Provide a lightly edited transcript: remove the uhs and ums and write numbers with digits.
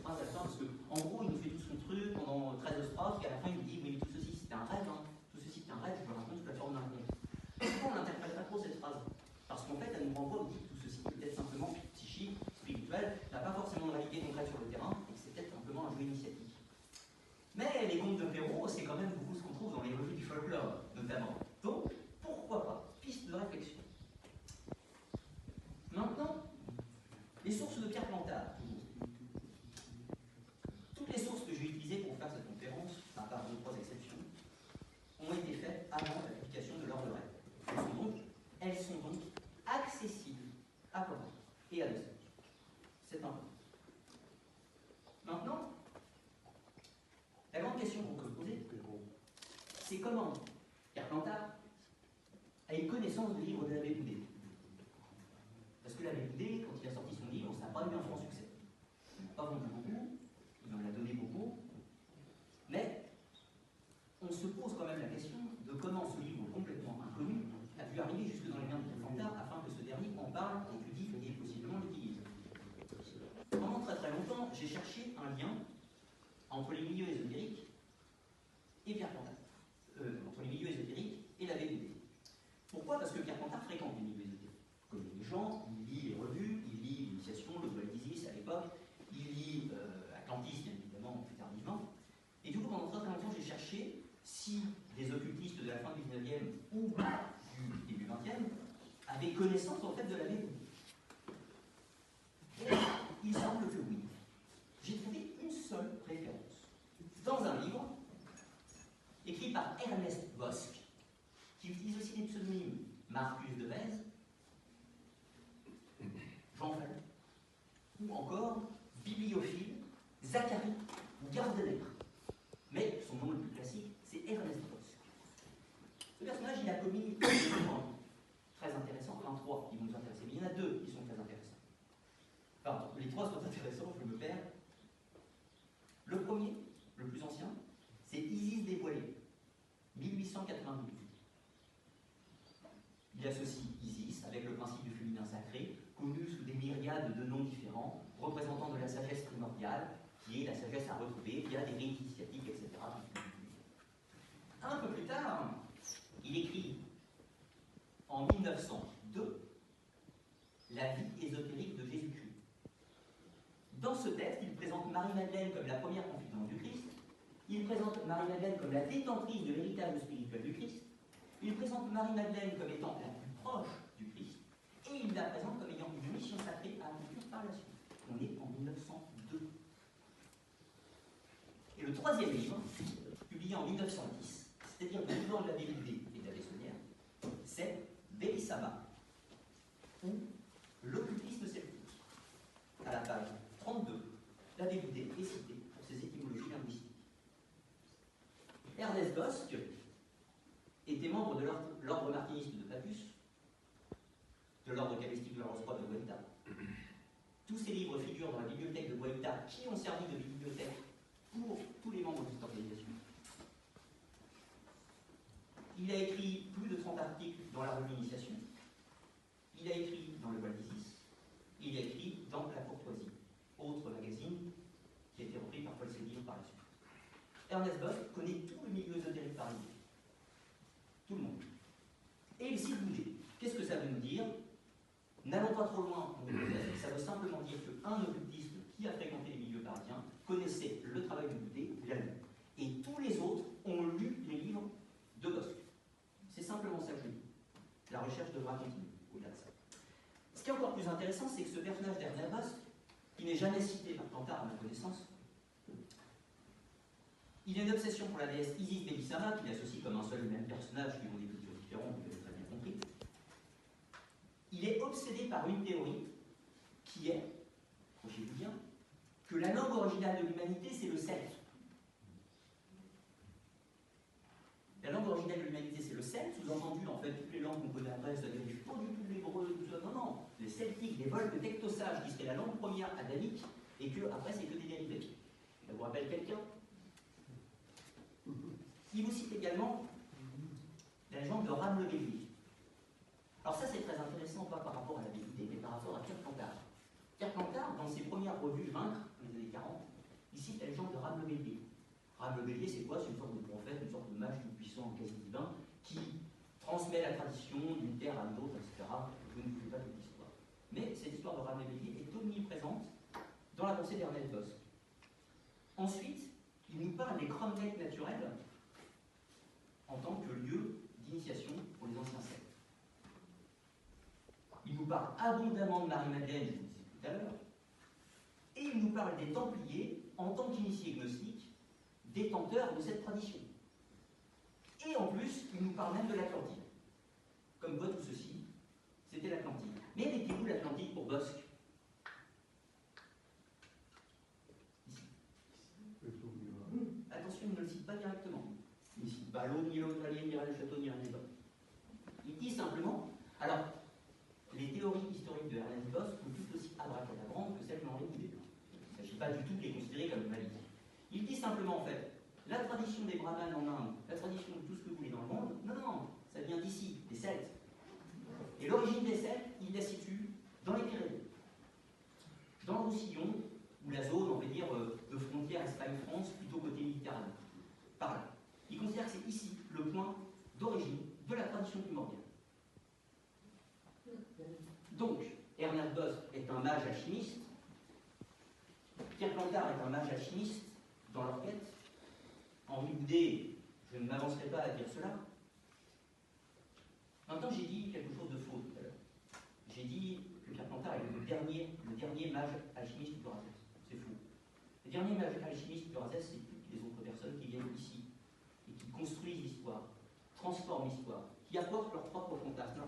phrase à la fin, parce qu'en gros, il nous fait tout son truc pendant 13 phrases, et à la fin, il nous dit oui, mais tout ceci c'était un rêve, hein. Tout ceci c'était un rêve, je me raconte sous la forme d'un conte. Pourquoi on n'interprète pas trop cette phrase? Parce qu'en fait, elle nous renvoie au dit que tout ceci peut être simplement psychique, spirituel, n'a pas forcément de réalité concrète sur le terrain, et que c'est peut-être simplement un jeu initiatique. Mais les contes de Perrault, c'est quand même beaucoup ce qu'on trouve dans les revues du folklore, notamment. Donc, pourquoi pas? Piste de réflexion. Maintenant, les sources de Pierre Plantard. Toutes les sources que j'ai utilisées pour faire cette conférence, à part 2-3 exceptions, ont été faites avant la publication de l'Or de Rêve. Elles sont donc accessibles à Plantard et à Dessalines. C'est important. Maintenant, la grande question qu'on peut se poser, c'est comment Pierre Plantard a une connaissance du livre de l'abbé Boudet. Parce que l'abbé Boudet, quand il a sorti son livre, ça n'a pas eu un franc succès. Il n'a pas vendu beaucoup, il en a donné beaucoup, mais on se pose quand même la question de comment ce livre complètement inconnu a pu arriver jusque dans les mains de Pierre Plantard afin que ce dernier en parle, étudie et possiblement l'utilise. Pendant très très longtemps, j'ai cherché un lien entre les milieux ésotériques et Pierre Plantard. Entre les milieux ésotériques et l'abbé Boudet. Pourquoi? Parce que Pierre Plantard fréquente les milieux ésotériques. Comme les gens, il lit les revues, il lit l'initiation, le Dual d'Isis à l'époque, il lit Atlantis, bien évidemment, plus tardivement. Et du coup, pendant très longtemps, j'ai cherché si des occultistes de la fin du 19e ou du début 20e avaient connaissance en fait de l'abbé Boudet. Et il semble que oui. J'ai trouvé une seule référence dans un livre écrit par Ernest Bosc, qui utilise aussi des pseudonymes Marcus de Bèze, Jean Fallu, ou encore bibliophile Zacharie Gardner. Mais son nom le plus classique, c'est Ernest Bosc. Ce personnage, il a commis deux livres très intéressants, enfin 3 qui vont nous intéresser, mais il y en a 2 qui sont très intéressants. Pardon, les 3 sont intéressants, je me perds. Le premier, le plus ancien, c'est Isis dévoilée, 1892. Il associe Isis avec le principe du féminin sacré, connu sous des myriades de noms différents, représentant de la sagesse primordiale, qui est la sagesse à retrouver via des rites initiatiques, etc. Un peu plus tard, il écrit en 1902 La vie ésotérique de Jésus-Christ. Dans ce texte, il présente Marie-Madeleine comme la première confidente du Christ, il présente Marie-Madeleine comme la détentrice de l'héritage spirituel du Christ, il présente Marie-Madeleine comme étant la plus proche du Christ, et il la présente comme ayant une mission sacrée à accomplir par la suite. On est en 1902. Et le troisième livre, publié en 1910, c'est-à-dire le livre de l'abbé Boudet et de l'abbé Saunière, c'est Bélissama, ou l'occultisme celtique. À la page 32, l'abbé Boudet est cité pour ses étymologies linguistiques. Ernest Bosc était membre de l'ordre martiniste de Papus, de l'ordre cabalistique de la Rose-Croix de Guaita. Tous ces livres figurent dans la bibliothèque de Guaita, qui ont servi de bibliothèque pour tous les membres de cette organisation. Il a écrit plus de 30 articles dans la revue Initiation. Il a écrit dans le Dual d'Isis. Il a écrit dans La Courtoisie, autre magazine qui a été repris par Paul Séville par la suite. Ernest Bosc connaît tout le milieu ésotérique parisien. Tout le monde. Et il cite Boudet. Qu'est-ce que ça veut nous dire? N'allons pas trop loin en hypothèse, ça veut simplement dire qu'un occultiste qui a fréquenté les milieux parisiens connaissait le travail de Boudet, l'a lu. Et tous les autres ont lu les livres de Bosc. C'est simplement ça que je dis. La recherche devra continuer au-delà de ça. Ce qui est encore plus intéressant, c'est que ce personnage d'Ernest Bosc, qui n'est jamais cité par Plantard à ma connaissance, il a une obsession pour la déesse Isis Bélissama, qu'il associe comme un seul et même personnage qui ont des cultures différentes, vous l'avez très bien compris. Il est obsédé par une théorie qui est, accrochez-vous bien, que la langue originale de l'humanité, c'est le celte. La langue originelle de l'humanité, c'est le celte, sous-entendu, en fait, toutes les langues qu'on connaît après, c'est-à-dire pas du tout l'hébreu, tout ça, non, non, les celtiques, les Volques tectosages, qui serait la langue première adamique, et que, après, c'est que des dérivés. Ça vous rappelle quelqu'un? Il vous cite également la légende de Rame le Bélier. Alors ça, c'est très intéressant, pas par rapport à la Bibli, mais par rapport à Pierre Plantard. Pierre Plantard, dans ses premières revues Vaincre, dans les années 40, cite la légende de Rame le Bélier. Rame le Bélier, c'est quoi? C'est une sorte de prophète, une sorte de mage tout-puissant, quasi divin, qui transmet la tradition d'une terre à une autre, etc. Je ne vous fais pas toute l'histoire. Mais cette histoire de Rame le Bélier est omniprésente dans la pensée d'Ernest Bosc. Ensuite, il nous parle des cromlechs naturels en tant que lieu d'initiation pour les anciens sectes. Il nous parle abondamment de Marie-Madeleine, je vous le disais tout à l'heure, et il nous parle des Templiers en tant qu'initiés gnostiques, détenteurs de cette tradition. Et en plus, il nous parle même de l'Atlantide. Comme quoi tout ceci, c'était l'Atlantide. Mais elle était où l'Atlantide pour Bosc? Attention, il ne le cite pas directement. Il ne cite pas l'eau, ni l'eau de vallée, ni le château, ni rien des autres. Il dit simplement, alors, les théories historiques de Ernest Bosc sont tout aussi abracadabrantes que celles que l'on a écoutées. Il ne s'agit pas du tout de les considérer comme une maladie. Il dit simplement, en fait, la tradition des brahmanes en Inde, la tradition de tout ce que vous voulez dans le monde, non, ça vient d'ici, des Celtes. Et l'origine des Celtes, il la situe dans les Pyrénées, dans le Roussillon, ou la zone, on va dire, de frontière Espagne-France, plutôt côté Méditerranée. Par là. Il considère que c'est ici le point d'origine de la tradition primordiale. Donc, Ernest Bosc est un mage alchimiste, Pierre Plantard est un mage alchimiste dans leur quête. Henri Boudet, je ne m'avancerai pas à dire cela. Maintenant, j'ai dit quelque chose de faux tout à l'heure. J'ai dit que Pierre Plantard est le dernier mage alchimiste du Racès. C'est faux. Le dernier mage alchimiste du Racès, c'est toutes les autres personnes qui viennent ici et qui construisent l'histoire, transforment l'histoire, qui apportent leur propre fantasme,